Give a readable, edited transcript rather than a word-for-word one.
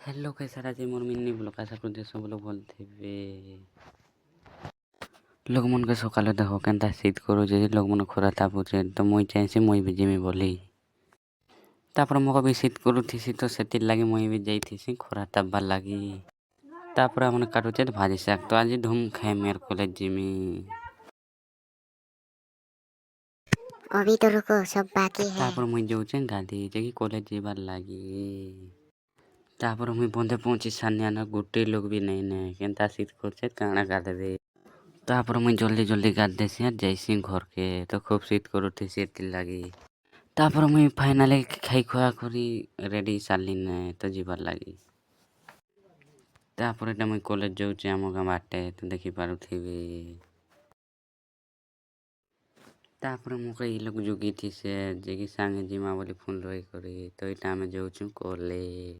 Hello कैसा राजे मोर Minni blog आशा करुचे सब लोग भल थे। लोक मन के सकाले देख केनता शीत करुचे लोक मन खरा तापुचे तो मुई चाहसी मुई भी जिमी बोली तापर मोके भी शीत करुथिसी तो सेतिर लागी मुई भी जाइथिसी खरा तापबार लागी तापर हमने काटुचे भाजी शाक तो आज धूम खाए मेर कॉलेज जिमी। अभी तो रुको सब बाकी है। तापर मुई जाउचे गाधी जेकी कॉलेज जीबार लागी तापर मुई बंधे पहुंची सानियाना गुट्टी लोग भी नहीं ने केनता शीत करछे काना गाधबे तापर मुई जल्दी जल्दी गाधेसी और जाइसी घर के तो खूब शीत करुथिसी एतिर लागी तापर मुई फाइनाली खाई खुआ करी रेडी सारलिने तो जीबार लागी तापर एटा मुई कॉलेज जाउचे आम गाँ बाटे तो देखि पारुथिबे तापर मोके इ लोग जुगिथिसे जेकी सांगे जिमा बोली फोन रही करी तो इटा आमे जाउछु कॉलेज।